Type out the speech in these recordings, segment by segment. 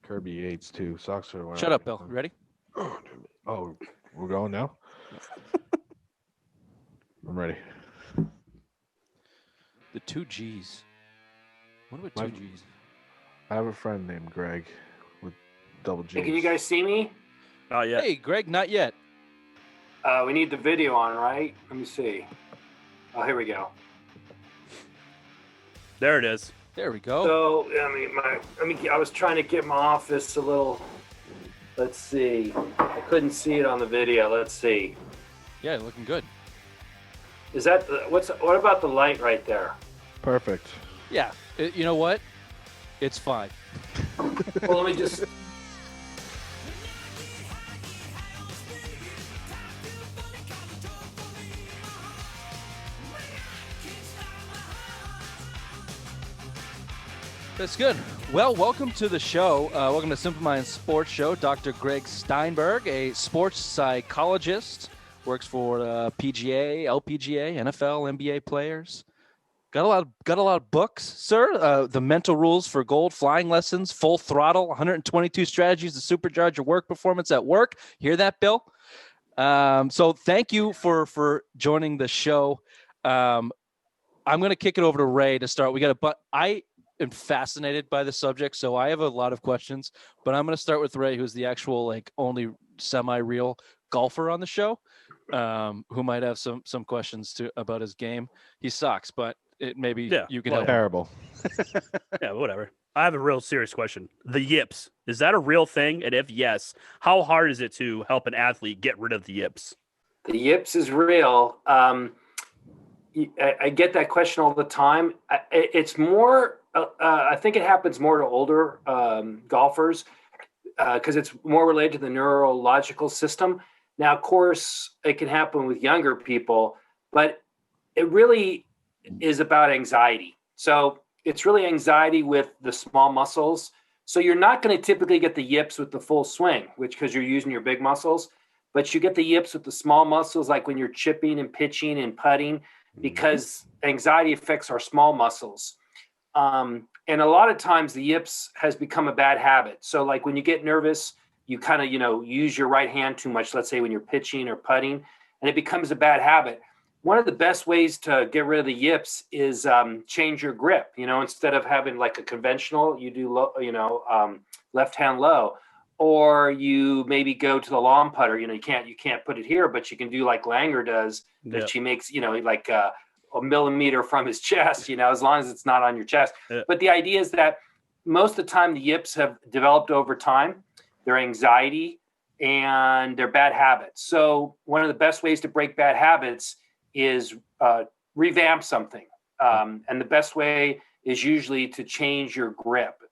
Kirby Yates too. Socks are. Shut up, Bill. You ready? Oh, we're going now. I'm ready. The 2 G's. What about 2 G's? I have a friend named Greg with double G's. Hey, can you guys see me? Oh yeah. Hey, Greg, not yet. We need the video on, right? Let me see. Oh, here we go. There it is. There we go. So, I was trying to get my office a little. Let's see. I couldn't see it on the video. Let's see. Yeah, looking good. Is that what about the light right there? Perfect. Yeah. You know what? It's fine. Well, let me just. That's good. Well, welcome to the show. Welcome to Simple Minds Sports Show. Dr. Gregg Steinberg, a sports psychologist, works for PGA, LPGA, NFL, NBA players. Got a lot of books, sir. The Mental Rules for Gold, Flying Lessons, Full Throttle, 122 Strategies to Supercharge Your Work Performance at Work. Hear that, Bill? So thank you for joining the show. I'm going to kick it over to Ray to start. I am fascinated by the subject, so I have a lot of questions, but I'm going to start with Ray, who's the actual only semi-real golfer on the show, who might have some questions about his game. He sucks, but you can help. Terrible. Yeah, whatever. I have a real serious question. The yips, is that a real thing? And if yes, how hard is it to help an athlete get rid of the yips? The yips is real. I get that question all the time. It's more. I think it happens more to older golfers because it's more related to the neurological system. Now, of course, it can happen with younger people, but it really is about anxiety. So it's really anxiety with the small muscles. So you're not going to typically get the yips with the full swing, because you're using your big muscles, but you get the yips with the small muscles, like when you're chipping and pitching and putting, because anxiety affects our small muscles. And a lot of times the yips has become a bad habit. So like when you get nervous, you kind of, use your right hand too much, let's say when you're pitching or putting, and it becomes a bad habit. One of the best ways to get rid of the yips is change your grip. Instead of having like a conventional, you do left hand low, or you maybe go to the lawn putter. You can't put it here, but you can do like Langer does, that she makes like a millimeter from his chest. As long as it's not on your chest. Yep. But the idea is that most of the time the yips have developed over time, their anxiety and their bad habits. So one of the best ways to break bad habits is revamp something. And the best way is usually to change your grip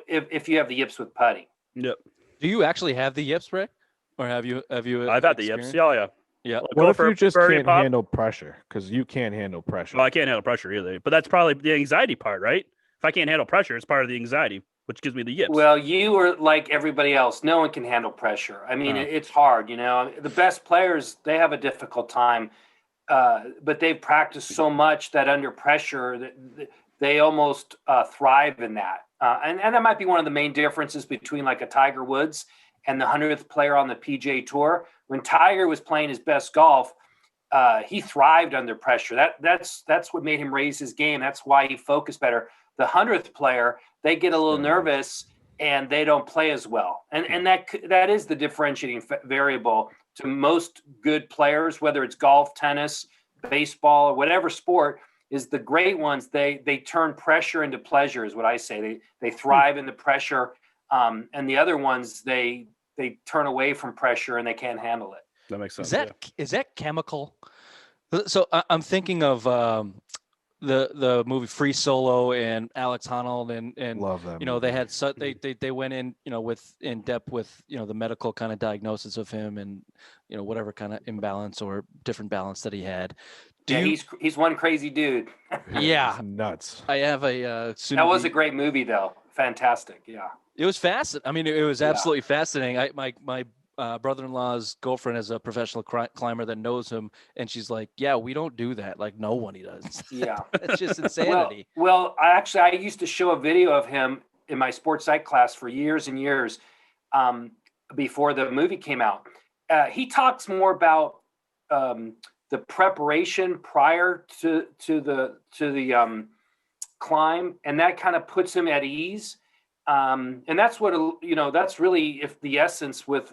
if you have the yips with putting. Yep. Do you actually have the yips, Ray? Or have you I've had the yips. Yeah. Yeah. What if you just can't handle pressure? Because you can't handle pressure. Well, I can't handle pressure either. But that's probably the anxiety part, right? If I can't handle pressure, it's part of the anxiety, which gives me the yips. Well, you are like everybody else. No one can handle pressure. I mean, it's hard. The best players, they have a difficult time. But they've practiced so much that under pressure, they almost thrive in that. And that might be one of the main differences between like a Tiger Woods and the 100th player on the PGA Tour. When Tiger was playing his best golf, he thrived under pressure. That's what made him raise his game. That's why he focused better. The 100th player, they get a little nervous and they don't play as well. And that is the differentiating variable to most good players, whether it's golf, tennis, baseball, or whatever sport, is the great ones. They turn pressure into pleasure, is what I say. They thrive in the pressure, and the other ones they turn away from pressure and they can't handle it. That makes sense. Is that chemical? So I'm thinking of the movie Free Solo and Alex Honnold and love them. They had they went in in depth with the medical kind of diagnosis of him and whatever kind of imbalance or different balance that he had. He's one crazy dude. Yeah, He's nuts. I have a that was a great movie though. Fantastic. Yeah, it was fascinating. I mean, it was absolutely fascinating. My brother-in-law's girlfriend is a professional climber that knows him, and she's like, "Yeah, we don't do that. Like, no one does." Yeah, it's just insanity. Well, I used to show a video of him in my sports psych class for years and years before the movie came out. He talks more about the preparation prior to the climb, and that kind of puts him at ease. And that's what that's really the essence with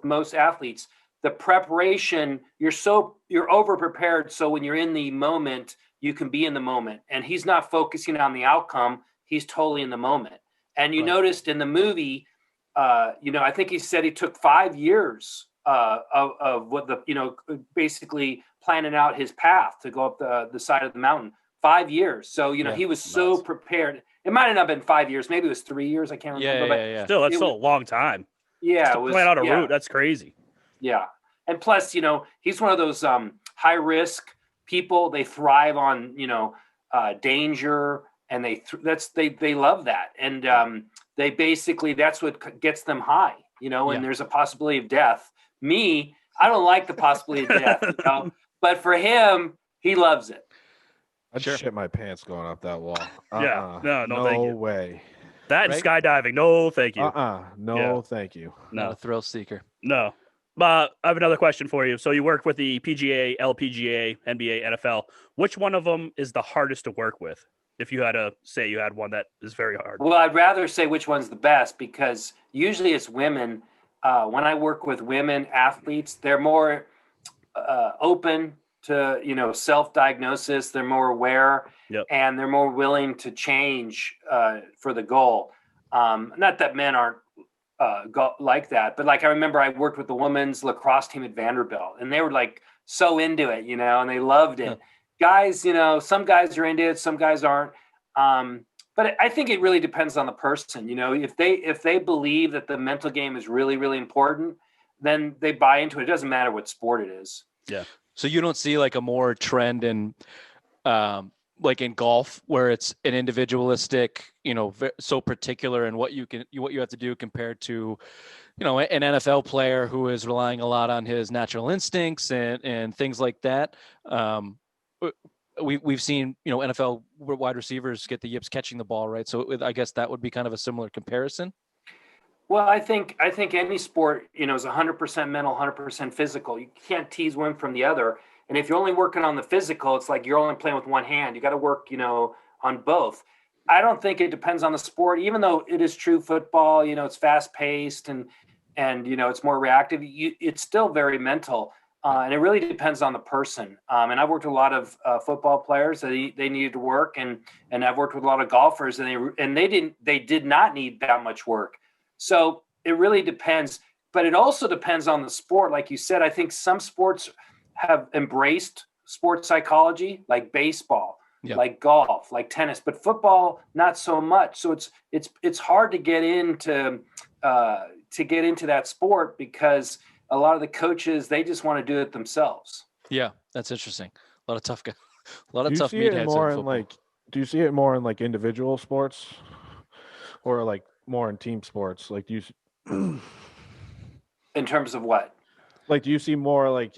most athletes. The preparation, you're over prepared, so when you're in the moment, you can be in the moment. And he's not focusing on the outcome; he's totally in the moment. And you noticed in the movie, I think he said he took 5 years of what basically planning out his path to go up the side of the mountain. 5 years. So he was so prepared. It might have not been 5 years. Maybe it was 3 years. I can't remember. Yeah. Still, that's still a long time. Yeah, to plan out a route. That's crazy. Yeah, and plus, he's one of those high risk people. They thrive on danger, and they love that, and they basically that's what gets them high. And there's a possibility of death. Me, I don't like the possibility of death, but for him, he loves it. I'd shit my pants going up that wall. Yeah, no, no thank you. way. That and skydiving, no, thank you. No, thank you. Not a thrill seeker. No. I have another question for you. So you work with the PGA, LPGA, NBA, NFL. Which one of them is the hardest to work with? If you had to say you had one that is very hard. Well, I'd rather say which one's the best, because usually it's women. When I work with women athletes, they're more open to self-diagnosis. They're more aware, and they're more willing to change for the goal. Not that men aren't like that, but like I remember I worked with the women's lacrosse team at Vanderbilt, and they were like so into it, and they loved it. Guys, some guys are into it, some guys aren't. But I think it really depends on the person. If they believe that the mental game is really, really important, then they buy into it. It doesn't matter what sport it is. Yeah. So you don't see like a more trend in, like in golf, where it's an individualistic, so particular in what you have to do compared to, an NFL player who is relying a lot on his natural instincts and things like that. We've seen, NFL wide receivers get the yips catching the ball, right? So I guess that would be kind of a similar comparison. Well, I think any sport, is 100% mental, 100% physical. You can't tease one from the other. And if you're only working on the physical, it's like you're only playing with one hand. You got to work, on both. I don't think it depends on the sport, even though it is true football, it's fast paced and it's more reactive. It's still very mental. And it really depends on the person. And I've worked with a lot of football players that they needed to work, and I've worked with a lot of golfers, and they did not need that much work. So it really depends, but it also depends on the sport. Like you said, I think some sports have embraced sports psychology, like baseball, like golf, like tennis, but football not so much. So it's hard to get into that sport, because a lot of the coaches, they just want to do it themselves. Yeah, that's interesting. A lot of tough guys, a lot of Do you tough see it meatheads more in football. do you see it more in like individual sports, or like more in team sports? Like, do you In terms of what? Like, do you see more like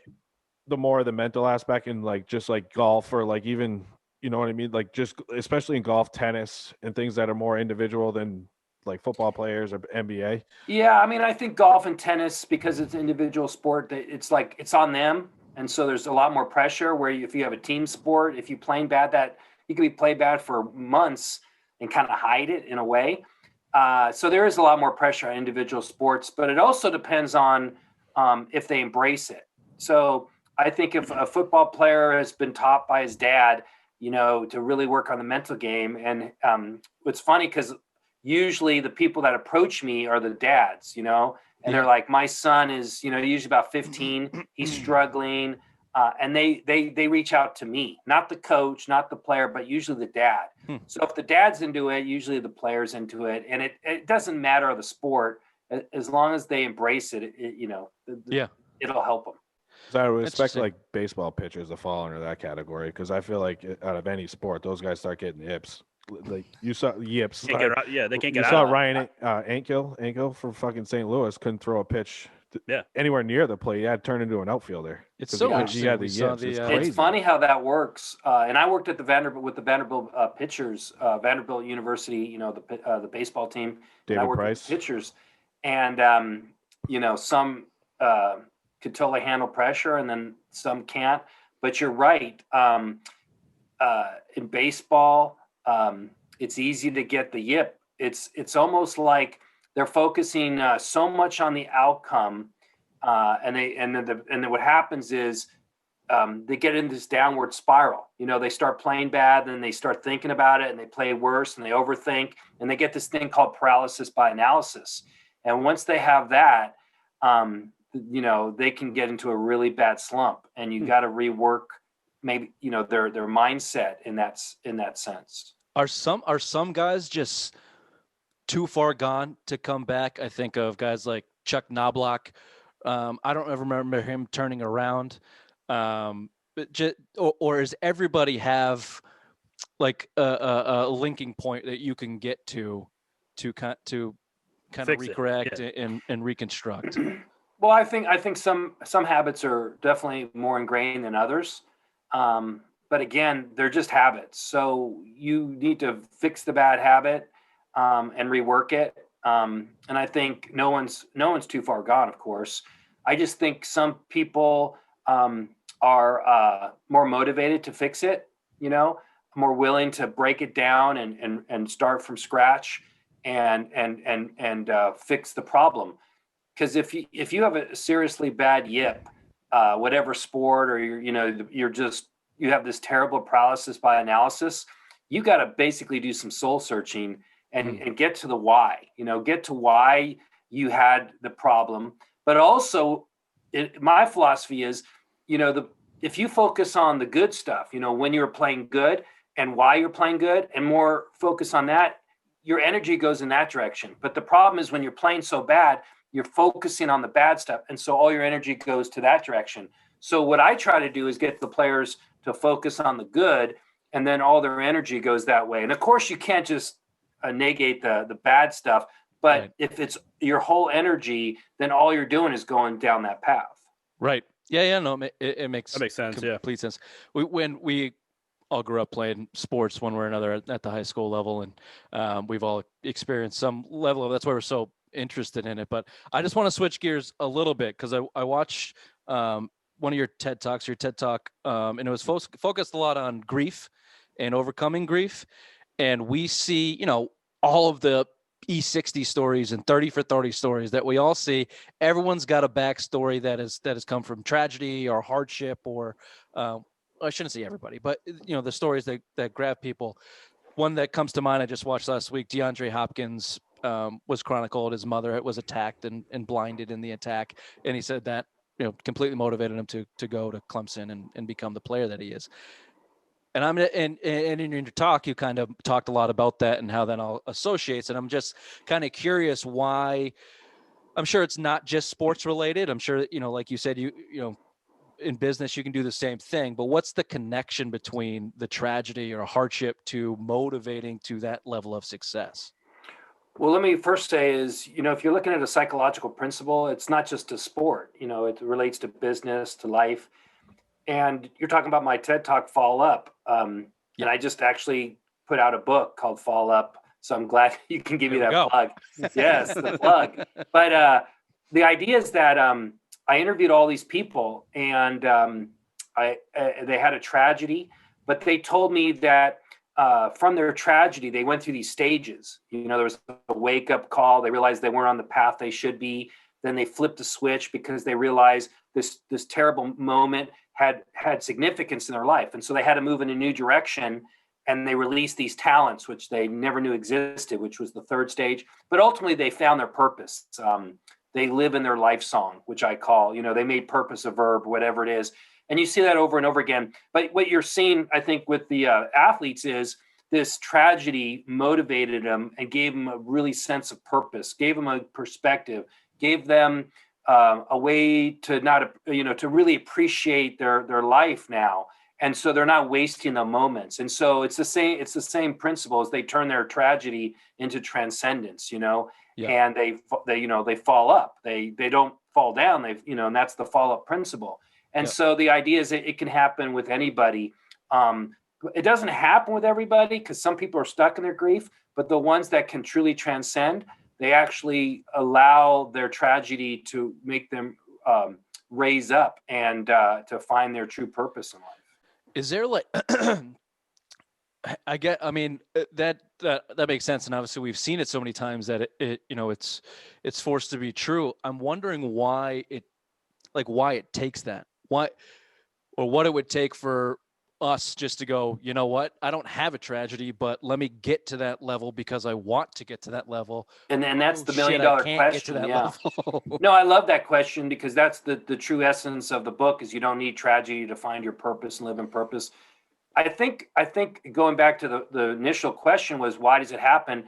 the mental aspect in like just like golf, or like even, you know what I mean? Like just especially in golf, tennis, and things that are more individual than like football players or NBA? Yeah, I mean, I think golf and tennis, because it's an individual sport, that it's like it's on them, and so there's a lot more pressure. Where if you have a team sport, if you playing bad, that you can be played bad for months and kind of hide it in a way. So there is a lot more pressure on individual sports, but it also depends on if they embrace it. So I think if a football player has been taught by his dad, to really work on the mental game, and it's funny because usually the people that approach me are the dads, and they're like, my son is, usually about 15, he's struggling. And they reach out to me, not the coach, not the player, but usually the dad. So if the dad's into it, usually the player's into it. And it doesn't matter the sport, as long as they embrace it, it'll help them. So I would expect like baseball pitchers to fall under that category, because I feel like out of any sport, those guys start getting yips. Like you saw yips. They can't get you saw out. Ryan Ankiel from fucking St. Louis couldn't throw a pitch anywhere near the plate, you had to turn into an outfielder. It's 'Cause so he had interesting. the We saw yips. the, It's It's crazy. It's funny how that works. And I worked at the Vanderbilt pitchers, Vanderbilt University, the baseball team. And I David worked with Price. the pitchers. And, some could totally handle pressure and then some can't. But you're right. In baseball, it's easy to get the yip. It's almost like they're focusing so much on the outcome. And then what happens is they get into this downward spiral. They start playing bad, then they start thinking about it, and they play worse, and they overthink, and they get this thing called paralysis by analysis. And once they have that, they can get into a really bad slump, and you got to rework maybe their mindset in that sense. Are some guys just too far gone to come back? I think of guys like Chuck Knobloch. I don't ever remember him turning around. But or does everybody have like a linking point that you can get to kind of recorrect and reconstruct? Well, I think some habits are definitely more ingrained than others. But again, they're just habits. So you need to fix the bad habit and rework it. And I think no one's too far gone, of course. I just think some people are more motivated to fix it, more willing to break it down and start from scratch and fix the problem. Because if you have a seriously bad yip, whatever sport, or you have this terrible paralysis by analysis, you got to basically do some soul searching and get to the why. Get to why you had the problem. But also, my philosophy is, if you focus on the good stuff, when you're playing good and why you're playing good, and more focus on that, your energy goes in that direction. But the problem is when you're playing so bad, you're focusing on the bad stuff, and so all your energy goes to that direction. So what I try to do is get the players to focus on the good, and then all their energy goes that way. And of course, you can't just negate the bad stuff, but right. If it's your whole energy, then all you're doing is going down that path. Right. Yeah. No, it makes sense. Complete sense. When we all grew up playing sports one way or another at the high school level, and we've all experienced some level of. That's why we're so interested in it. But I just want to switch gears a little bit because I watched one of your TED Talks, and it was focused a lot on grief and overcoming grief. And we see, all of the E60 stories and 30 for 30 stories that we all see. Everyone's got a backstory that has come from tragedy or hardship, or I shouldn't say everybody, but the stories that grab people. One that comes to mind, I just watched last week, DeAndre Hopkins was chronicled. His mother was attacked and blinded in the attack. And he said that, completely motivated him to go to Clemson and become the player that he is. And in your talk, you kind of talked a lot about that and how that all associates. And I'm just kind of curious why. I'm sure it's not just sports related. I'm sure, like you said, in business, you can do the same thing, but what's the connection between the tragedy or hardship to motivating to that level of success? Well, let me first say is, if you're looking at a psychological principle, it's not just a sport, it relates to business, to life. And you're talking about my TED Talk, Fall Up. And I just actually put out a book called Fall Up. So I'm glad you can give me that plug. Yes, the plug. But the idea is that I interviewed all these people, and they had a tragedy, but they told me that from their tragedy, they went through these stages. There was a wake-up call. They realized they weren't on the path they should be. Then they flipped the switch because they realized this terrible moment had significance in their life. And so they had to move in a new direction, and they released these talents, which they never knew existed, which was the third stage. But ultimately, they found their purpose. They live in their life song, which I call, they made purpose a verb, whatever it is. And you see that over and over again. But what you're seeing, I think, with the athletes is this tragedy motivated them and gave them a really sense of purpose, gave them a perspective, gave them a way to not, to really appreciate their life now. And so they're not wasting the moments. And so it's the same principle as they turn their tragedy into transcendence, and they fall up. They don't fall down. And that's the follow-up principle. And so the idea is that it can happen with anybody. It doesn't happen with everybody because some people are stuck in their grief, but the ones that can truly transcend, they actually allow their tragedy to make them raise up and to find their true purpose in life. Is there like, I mean, that makes sense. And obviously we've seen it so many times that it's forced to be true. I'm wondering why it takes that, or what it would take for us just to go, you know what, I don't have a tragedy, but let me get to that level because I want to get to that level. And that's the $1 million question. Yeah. No, I love that question because that's the true essence of the book is you don't need tragedy to find your purpose and live in purpose. I think going back to the initial question was, why does it happen?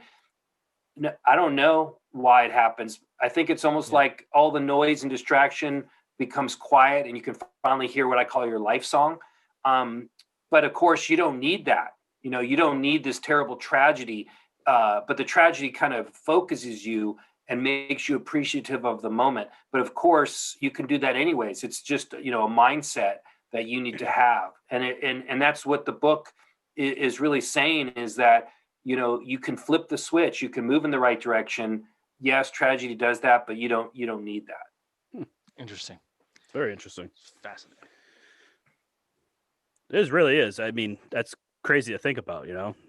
No, I don't know why it happens. I think it's almost like all the noise and distraction becomes quiet and you can finally hear what I call your life song. But of course, you don't need that. You don't need this terrible tragedy, but the tragedy kind of focuses you and makes you appreciative of the moment. But of course, you can do that anyways. It's just, a mindset that you need to have. And that's what the book is really saying is that, you can flip the switch. You can move in the right direction. Yes, tragedy does that, but you don't need that. Interesting. Very interesting. Fascinating. It really is. I mean, that's crazy to think about,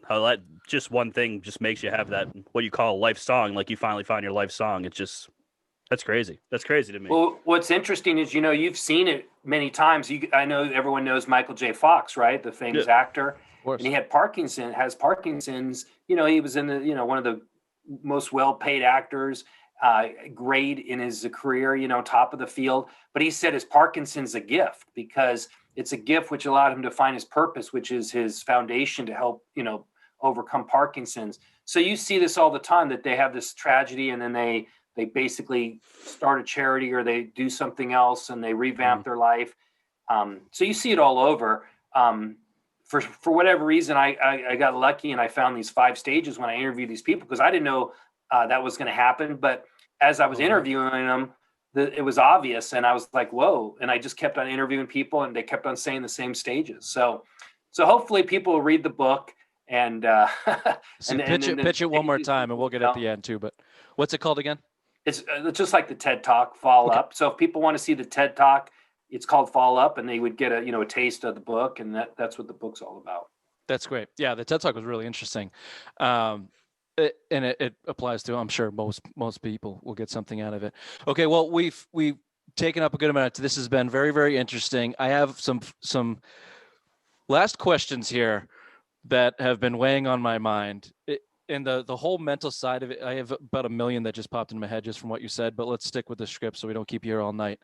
how that just one thing just makes you have that, what you call a life song. Like you finally found your life song. That's crazy. That's crazy to me. Well, what's interesting is, you've seen it many times. I know everyone knows Michael J. Fox, right? The famous actor. And he had has Parkinson's. He was in the, one of the most well-paid actors, great in his career, top of the field. But he said his Parkinson's a gift because it's a gift which allowed him to find his purpose, which is his foundation to help, overcome Parkinson's. So you see this all the time that they have this tragedy and then they basically start a charity or they do something else and they revamp their life. So you see it all over. For whatever reason, I got lucky and I found these 5 stages when I interviewed these people because I didn't know that was going to happen. But as I was interviewing them, it was obvious. And I was like, whoa. And I just kept on interviewing people and they kept on saying the same stages. So hopefully people will read the book and pitch it one more time and we'll get at the end too. But what's it called again? It's just like the TED Talk, Fall Up. So if people want to see the TED Talk, it's called Fall Up, and they would get a taste of the book, and that's what the book's all about. That's great. Yeah, the TED Talk was really interesting, and it applies to, I'm sure most people will get something out of it. Okay, well we've taken up a good amount. This has been very, very interesting. I have some last questions here that have been weighing on my mind. And the whole mental side of it, I have about 1 million that just popped in my head just from what you said, but let's stick with the script so we don't keep you here all night.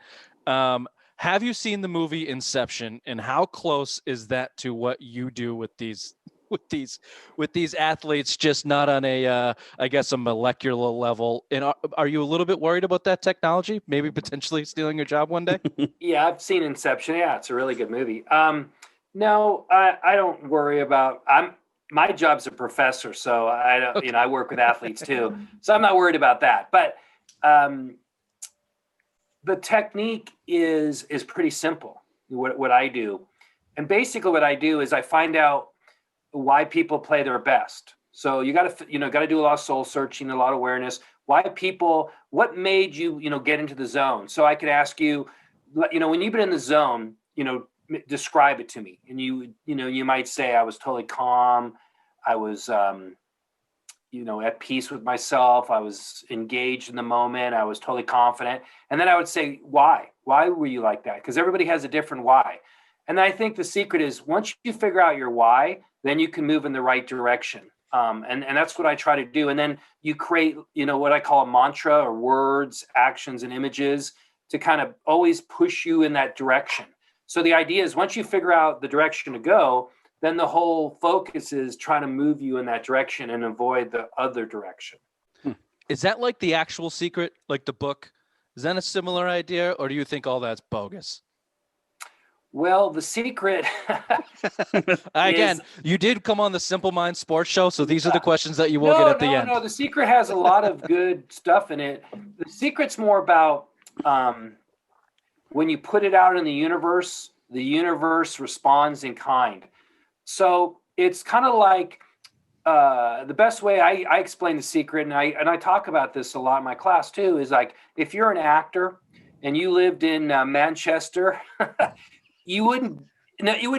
Have you seen the movie Inception, and how close is that to what you do with these athletes, just not on a molecular level? And are you a little bit worried about that technology, maybe potentially stealing your job one day? Yeah, I've seen Inception. Yeah, it's a really good movie. No, I don't worry about, my job's a professor, so I don't, I work with athletes too, so I'm not worried about that. But the technique is pretty simple. What I do, and basically what I do is I find out why people play their best. So you got to do a lot of soul searching, a lot of awareness. What made you get into the zone? So I could ask you, when you've been in the zone, describe it to me. And you might say, I was totally calm. I was, at peace with myself. I was engaged in the moment. I was totally confident. And then I would say, why? Why were you like that? Because everybody has a different why. And I think the secret is once you figure out your why, then you can move in the right direction. And that's what I try to do. And then you create, what I call a mantra or words, actions, and images to kind of always push you in that direction. So the idea is once you figure out the direction to go, then the whole focus is trying to move you in that direction and avoid the other direction. Is that like the actual secret, like the book? Is that a similar idea, or do you think all that's bogus? Well, the secret. Again, you did come on the Simple Mind Sports Show, so these are the questions that you will get at the end. No, the secret has a lot of good stuff in it. The secret's more about when you put it out in the universe responds in kind. So it's kind of like the best way I explain the secret, and I talk about this a lot in my class too, is like if you're an actor and you lived in Manchester, you wouldn't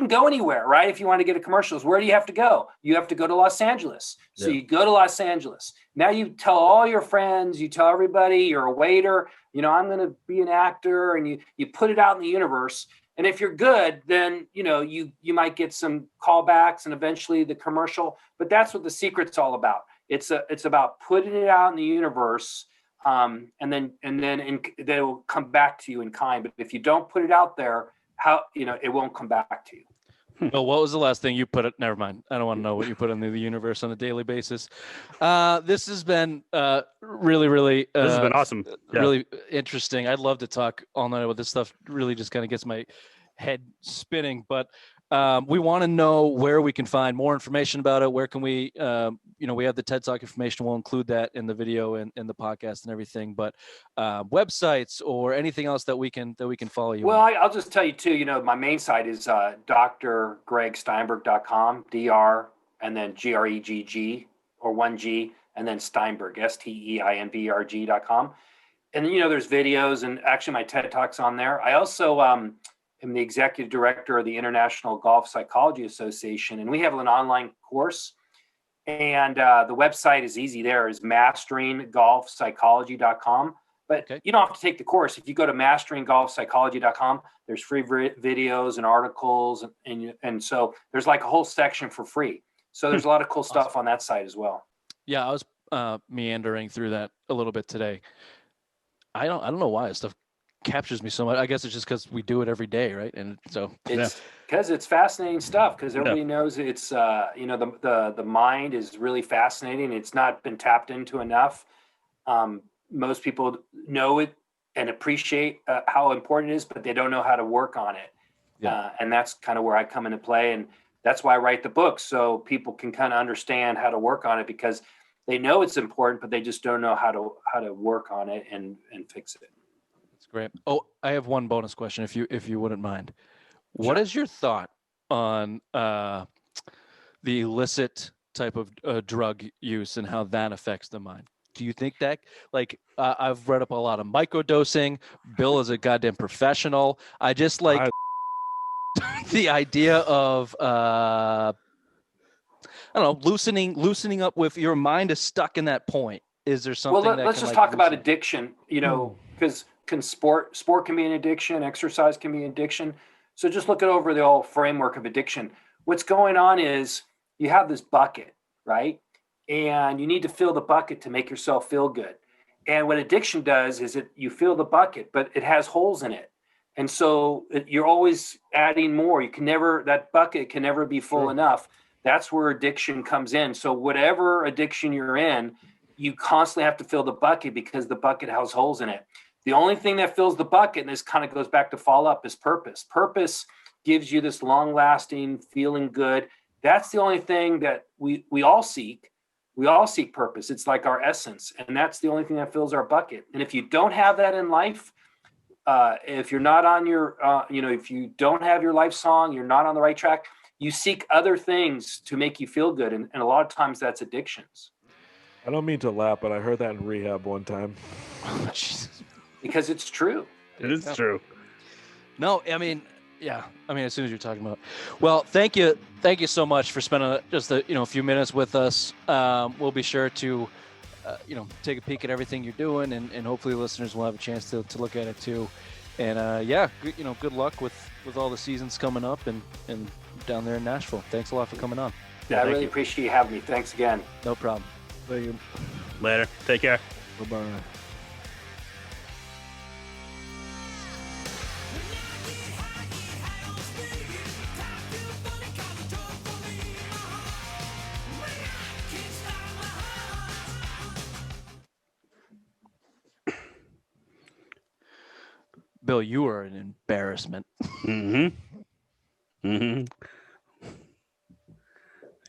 go anywhere, right? If you want to get a commercials, where do you have to go? You have to go to Los Angeles. So you go to Los Angeles. Now you tell all your friends, you tell everybody, you're a waiter, I'm going to be an actor, and you put it out in the universe. And if you're good, then, you might get some callbacks and eventually the commercial, but that's what the secret's all about. It's about putting it out in the universe. And then they will come back to you in kind. But if you don't put it out there, it won't come back to you. Well, what was the last thing you put it? Never mind. I don't want to know what you put into the universe on a daily basis. This has been really, really. This has been awesome. Yeah. Really interesting. I'd love to talk all night about this stuff. Really, just kind of gets my head spinning. But we want to know where we can find more information about it. Where can we? We have the TED Talk information. We'll include that in the video and in the podcast and everything. But websites or anything else that we can follow you. Well, I'll just tell you too. My main site is drgregsteinberg.com, Dr. and then Gregg or 1G and then Steinberg, Steinberg.com. And then there's videos, and actually my TED Talk's on there. I also am the executive director of the International Golf Psychology Association, and we have an online course. And the website is easy. There is masteringgolfpsychology.com. But you don't have to take the course. If you go to masteringgolfpsychology.com, there's free videos and articles. And so there's like a whole section for free. So there's a lot of cool stuff on that site as well. Yeah, I was meandering through that a little bit today. I don't know why this stuff captures me so much. I guess it's just because we do it every day, right? And so it's because it's fascinating stuff, because everybody knows it's the mind is really fascinating. It's not been tapped into enough. Most people know it and appreciate how important it is, but they don't know how to work on it. And that's kind of where I come into play, and that's why I write the book, so people can kind of understand how to work on it, because they know it's important, but they just don't know how to work on it and fix it. Great. Oh, I have one bonus question, if you wouldn't mind. What is your thought on the illicit type of drug use and how that affects the mind? Do you think that, I've read up a lot of microdosing. Bill is a goddamn professional. I just the idea of I don't know, loosening up with your mind is stuck in that point. Is there something? Well, let's just talk about addiction. Because sport can be an addiction, exercise can be an addiction. So just look at over the whole framework of addiction. What's going on is you have this bucket, right? And you need to fill the bucket to make yourself feel good. And what addiction does is you fill the bucket, but it has holes in it. And so you're always adding more. That bucket can never be full enough. That's where addiction comes in. So whatever addiction you're in, you constantly have to fill the bucket because the bucket has holes in it. The only thing that fills the bucket, and this kind of goes back to follow up, is purpose. Purpose gives you this long-lasting, feeling good. That's the only thing that we all seek. We all seek purpose. It's like our essence, and that's the only thing that fills our bucket. And if you don't have that in life, if you're not on your, if you don't have your life song, you're not on the right track, you seek other things to make you feel good. And a lot of times that's addictions. I don't mean to laugh, but I heard that in rehab one time. Oh, Jesus. Because it's true. It is true. No, I mean, as soon as you're talking about, well, thank you so much for spending just a few minutes with us. We'll be sure to, take a peek at everything you're doing, and hopefully listeners will have a chance to look at it too. And good luck with all the seasons coming up and down there in Nashville. Thanks a lot for coming on. Yeah, I really appreciate you having me. Thanks again. No problem. Thank you. Later. Take care. Bye-bye. Bill, you are an embarrassment. Mm-hmm. Mm-hmm.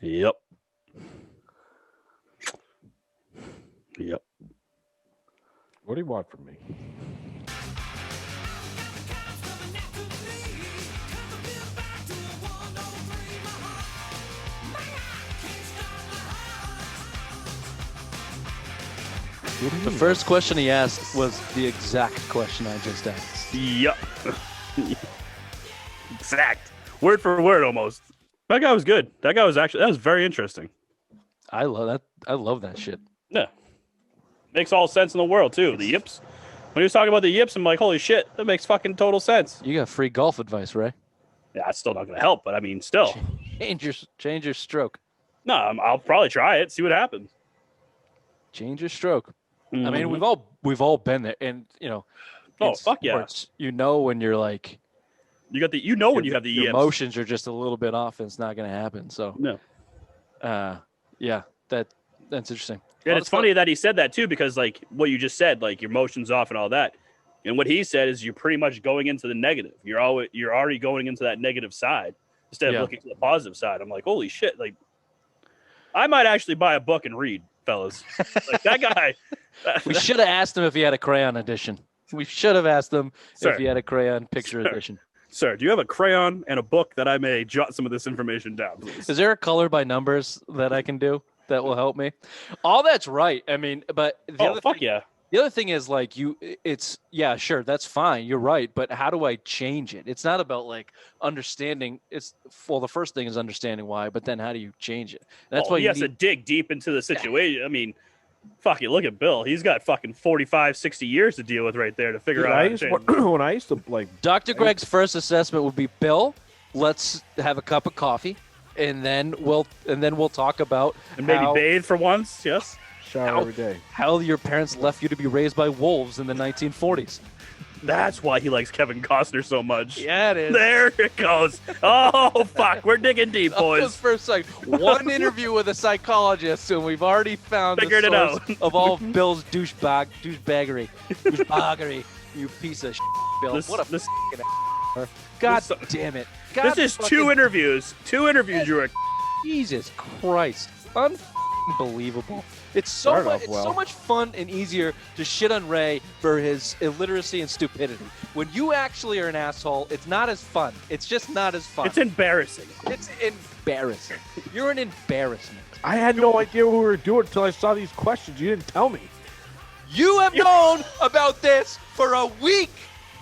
Yep. Yep. What do you want from me? The first question he asked was the exact question I just asked. Yup. Exact. Word for word, almost. That guy was good. That was very interesting. I love that. I love that shit. Yeah. Makes all sense in the world, too. The yips. When he was talking about the yips, I'm like, holy shit, that makes fucking total sense. You got free golf advice, Ray. Yeah, it's still not going to help, but I mean, still. Change your stroke. No, I'll probably try it, see what happens. Change your stroke. Mm-hmm. I mean, we've all been there, and Oh, fuck sports, when you're like, you got when you have the your yips. emotions are just a little bit off, and it's not going to happen. So No. Yeah, that's interesting. And it's funny that he said that too, because like what you just said, like your emotions off and all that. And what he said is you're pretty much going into the negative. You're already going into that negative side instead of looking to the positive side. I'm like, holy shit! Like, I might actually buy a book and read, fellas. Like that guy. We should have asked him if he had a crayon edition. We should have asked him Sir. if he had a crayon picture edition. Sir, do you have a crayon and a book that I may jot some of this information down, please? Is there a color by numbers that I can do that will help me? All that's right. I mean, but Yeah. The other thing is like sure, that's fine. You're right. But how do I change it? It's not about like understanding. The first thing is understanding why, but then how do you change it? And that's why he has to dig deep into the situation. I mean, fuck you. Look at Bill. He's got fucking 45, 60 years to deal with right there to figure out how to change it. When I used to like Dr. Gregg's first assessment would be, Bill, let's have a cup of coffee, and then we'll talk about And maybe bathe for once. Yes. shower every day. how your parents left you to be raised by wolves in the 1940s. That's why he likes Kevin Costner so much. Yeah, it is. There it goes. Oh, fuck. We're digging deep, boys. First, like one interview with a psychologist, and we've already found Figured it source out. of all of Bill's douchebaggery. You piece of shit, Bill. What a fucking God damn it. God This is fucking- two interviews. Two interviews you were. Jesus Christ. Unbelievable. It's so Start much, off it's well. so much fun and easier to shit on Ray for his illiteracy and stupidity. When you actually are an asshole, it's not as fun. It's just not as fun. It's embarrassing. It's embarrassing. You're an embarrassment. I had no idea what we were doing until I saw these questions. You didn't tell me. You have known about this for a week.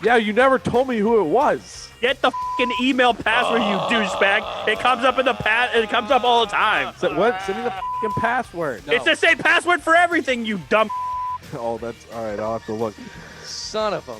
Yeah, you never told me who it was. Get the fucking email password, you douchebag. It comes up in the It comes up all the time. So what? Send me the fucking password. No. It's the same password for everything, you dumb. Oh, that's all right. I'll have to look. Son of a